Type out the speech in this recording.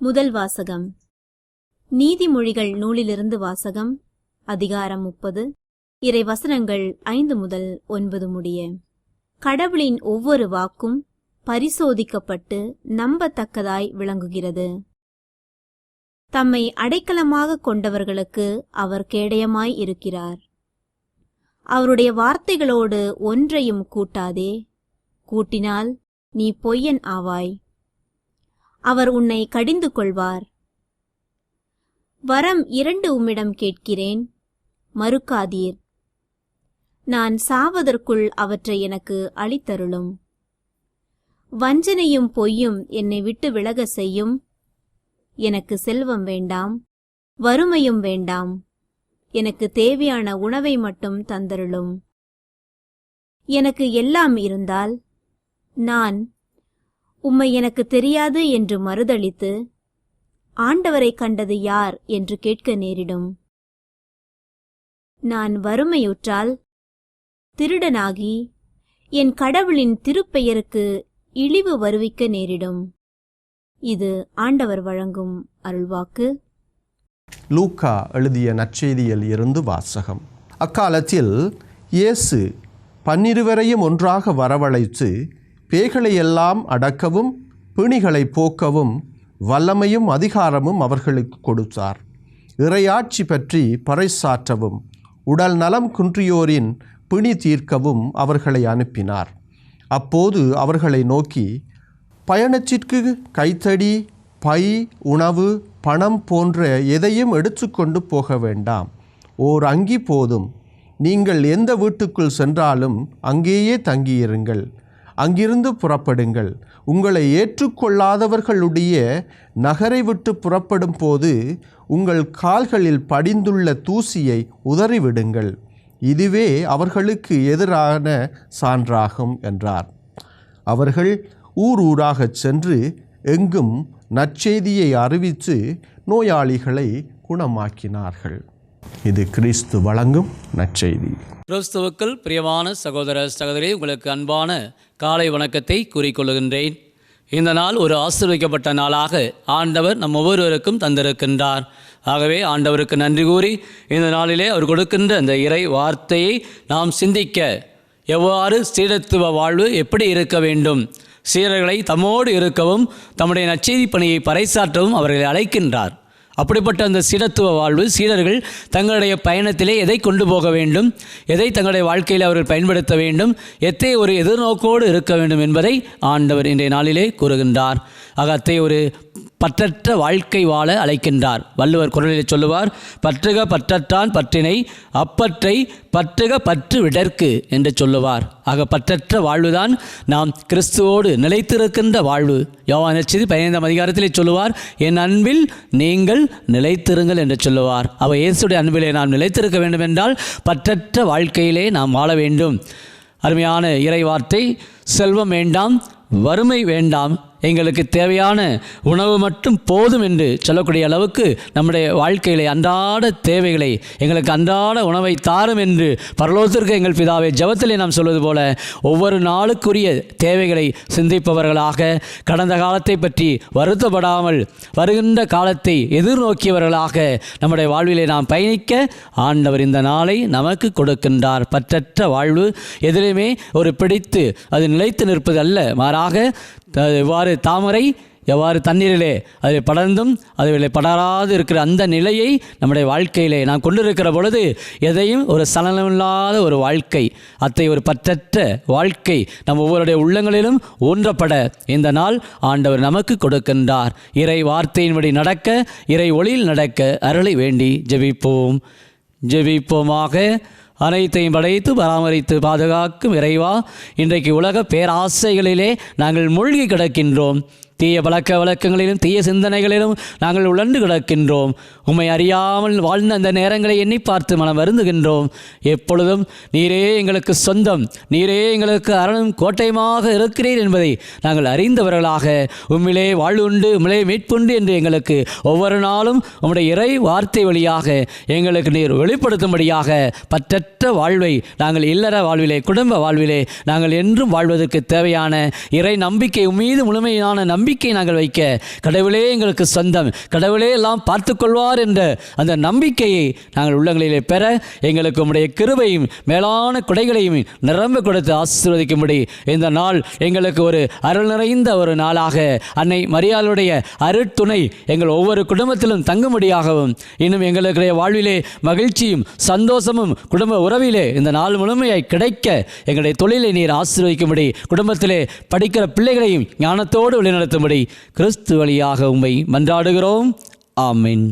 முதல் வாசகம். நீதிமொழிகள் நூலிலிருந்து வாசகம். அதிகாரம் 30. இறை வசனங்கள் 5 முதல் 9 முடிய. கடவுளின் ஒவ்வொரு வாக்கும் பரிசோதிக்கப்பட்டு நம்பத்தக்கதாய் விளங்குகிறது. தம்மை அடைக்கலமாக கொண்டவர்களுக்கு அவர் கேடயமாய் இருக்கிறார். அவருடைய வார்த்தைகளோடு ஒன்றையும் கூட்டாதே, கூட்டினால் நீ பொய்யன் ஆவாய். அவர் உன்னை கடிந்து கொள்வார். வரம் 2 உம்மிடம் கேட்கிறேன், மறுக்காதீர். நான் சாவதற்குள் அவற்றை எனக்கு அளித்தருளும். வஞ்சனையும் பொய்யும் என்னை விட்டு விலக செய்யும். எனக்கு செல்வம் வேண்டாம், வறுமையும் வேண்டாம். எனக்கு தேவையான உணவை மட்டும் தந்தருளும். எனக்கு எல்லாம் இருந்தால் நான் உம்மை எனக்கு தெரியாது என்று மறுதலித்து ஆண்டவரை கண்டது யார் என்று கேட்க நேரிடும். நான் வறுமையுற்றால் திருடனாகி என் கடவுளின் திருப்பெயருக்கு இழிவு வருவிக்க நேரிடும். இது ஆண்டவர் வழங்கும் அருள்வாக்கு. லூக்கா எழுதிய நற்செய்தியில் இருந்து வாசகம். அக்காலத்தில் இயேசு 12 ஒன்றாக வரவழைத்து பேய்களையெல்லாம் அடக்கவும் பிணிகளை போக்கவும் வல்லமையும் அதிகாரமும் அவர்களுக்கு கொடுத்தார். இறையாட்சி பற்றி பறைசாற்றவும் உடல் நலம் குன்றியோரின் பிணி தீர்க்கவும் அவர்களை அனுப்பினார். அப்போது அவர்களை நோக்கி, பயணத்திற்கு கைத்தடி, பை, உணவு, பணம் போன்ற எதையும் எடுத்துக்கொண்டு போக வேண்டாம். ஓர் அங்கி போதும். நீங்கள் எந்த வீட்டுக்குள் சென்றாலும் அங்கேயே தங்கியிருங்கள். அங்கிருந்து புறப்படுங்கள். உங்களை ஏற்றுக்கொள்ளாதவர்களுடைய நகரை விட்டு புறப்படும் போது உங்கள் கால்களில் படிந்துள்ள தூசியை உதறிவிடுங்கள். இதுவே அவர்களுக்கு எதிரான சான்றாகும் என்றார். அவர்கள் ஊர் ஊராகச் சென்று எங்கும் நற்செய்தியை அறிவித்து நோயாளிகளை குணமாக்கினார்கள். இது கிறிஸ்து வழங்கும் நற்செய்தி. கிறிஸ்துவுக்குள் பிரியமான சகோதர சகோதரி, உங்களுக்கு அன்பான காலை வணக்கத்தை கூறிக்கொள்கின்றேன். இந்த நாள் ஒரு ஆசீர்வதிக்கப்பட்ட நாளாக ஆண்டவர் நம் ஒவ்வொருவருக்கும் தந்திருக்கின்றார். ஆகவே ஆண்டவருக்கு நன்றி கூறி இந்த நாளிலே அவர் கொடுக்கின்ற அந்த இறை வார்த்தையை நாம் சிந்திக்க, எவ்வாறு சீடத்துவ வாழ்வு எப்படி இருக்க வேண்டும், சீடர்களை தம்மோடு இருக்கவும் தம்முடைய நற்செய்தி பணியை பறைசாற்றவும் அவர்களை அழைக்கின்றார். அப்படிப்பட்ட அந்த சீடத்துவ வாழ்வு, சீடர்கள் தங்களுடைய பயணத்திலே எதை கொண்டு போக வேண்டும், எதை தங்களுடைய வாழ்க்கையில் அவர்கள் பயன்படுத்த வேண்டும், எத்தகைய ஒரு எதிர்நோக்கோடு இருக்க வேண்டும் என்பதை ஆண்டவர் இன்றைய நாளிலே கூறுகின்றார். ஆக அத்தகைய ஒரு பற்றற்ற வாழ்க்கை வாழ அழைக்கின்றார். வள்ளுவர் குறளிலே சொல்லுவார், பற்றுக பற்றற்றான் பற்றினை, அப்பற்றை பற்றுக பற்று விடற்கு என்று சொல்லுவார். ஆக பற்றற்ற வாழ்வுதான் நாம் கிறிஸ்துவோடு நிலைத்திருக்கின்ற வாழ்வு. யோவான் நற்செய்தி 15ஆம் அதிகாரத்திலே சொல்லுவார், என் அன்பில் நீங்கள் நிலைத்திருங்கள் என்று சொல்லுவார். அவர் இயேசுடைய அன்பிலே நாம் நிலைத்திருக்க வேண்டும் என்றால் பற்றற்ற வாழ்க்கையிலே நாம் வாழ வேண்டும். அருமையான இறை வார்த்தை, செல்வம் வேண்டாம், வறுமை வேண்டாம், எங்களுக்கு தேவையான உணவு மட்டும் போதும் என்று சொல்லக்கூடிய அளவுக்கு நம்முடைய வாழ்க்கையிலே அன்றாட தேவைகளை, எங்களுக்கு அன்றாட உணவை தாரும் என்று பரலோகத்திற்கு எங்கள் பிதாவை ஜெபத்திலே நாம் சொல்வது போல ஒவ்வொரு நாளுக்குரிய தேவைகளை சிந்திப்பவர்களாக, கடந்த காலத்தை பற்றி வருத்தப்படாமல் வருகின்ற காலத்தை எதிர்நோக்கியவர்களாக நம்முடைய வாழ்விலே நாம் பயணிக்க ஆண்டவர் இந்த நாளை நமக்கு கொடுக்கின்றார். பற்றற்ற வாழ்வு எதிலுமே ஒரு பிடித்து அது நிலைத்து நிற்பது அல்ல, மாறாக எவ்வாறு தாமரை எவ்வாறு தண்ணீரிலே அதில் படர்ந்தும் அதில் படராது இருக்கிற அந்த நிலையை நம்முடைய வாழ்க்கையிலே நாம் கொண்டிருக்கிற பொழுது எதையும் ஒரு சலனமில்லாத ஒரு வாழ்க்கை, அத்தகைய ஒரு பற்றற்ற வாழ்க்கை நம் ஒவ்வொருடைய உள்ளங்களிலும் ஊன்றப்பட இந்த நாள் ஆண்டவர் நமக்கு கொடுக்கின்றார். இறை வார்த்தையின்படி நடக்க, இறை ஒளியில் நடக்க அருளை வேண்டி ஜெபிப்போம். ஜெபிப்போமாக. அனைத்தையும் படைத்து பராமரித்து பாதுகாக்கும் இறைவா, இன்றைக்கு உலக பேராசைகளிலே நாங்கள் மூழ்கி கிடக்கின்றோம். தீய பழக்க வழக்கங்களிலும் தீய சிந்தனைகளிலும் நாங்கள் உழண்டு கிடக்கின்றோம். உம்மை அறியாமல் வாழ்ந்த அந்த நேரங்களை எண்ணி பார்த்து மனம் வருந்துகின்றோம். எப்பொழுதும் நீரே எங்களுக்கு சொந்தம், நீரே எங்களுக்கு அரணும் கோட்டையுமாக இருக்கிறீர் என்பதை நாங்கள் அறிந்தவர்களாக உம்மிலே வாழ்வுண்டு உம்மிலே மீட்புண்டு என்று எங்களுக்கு ஒவ்வொரு நாளும் உம்முடைய இறை வார்த்தை வழியாக எங்களுக்கு நீர் வெளிப்படுத்தும்படியாக பற்றற்ற வாழ்வை நாங்கள் இல்லற வாழ்விலே, குடும்ப வாழ்விலே நாங்கள் என்றும் வாழ்வதற்கு தேவையான இறை நம்பிக்கை, மீது முழுமையான நம்பிக்கை நம்பிக்கை நாங்கள் வைக்க, கடவுளே எங்களுக்கு சொந்தம், கடவுளே எல்லாம் பார்த்து கொள்வார் என்ற அந்த நம்பிக்கையை நாங்கள் உள்ளங்களிலே பெற எங்களுக்கு உம்முடைய கிருபையும் மேலான கொடைகளையும் நிரம்ப கொடுத்து ஆசீர்வதிக்கும்படி இந்த நாள் எங்களுக்கு ஒரு அருள் நிறைந்த ஒரு நாளாக அன்னை மரியாளுடைய அருட்துணை எங்கள் ஒவ்வொரு குடும்பத்திலும் தங்கும்படியாகவும், இன்னும் எங்களுடைய வாழ்விலே மகிழ்ச்சியும் சந்தோஷமும் குடும்ப உறவிலே இந்த நாள் முழுமையாய் கிடைக்க எங்களுடைய தொழிலை நீர் ஆசீர்வதிக்கும்படி, குடும்பத்திலே படிக்கிற பிள்ளைகளையும் ஞானத்தோடு வழிநடத்தும்படி கிறிஸ்து வழியாக உம்மை மன்றாடுகிறோம். ஆமென்.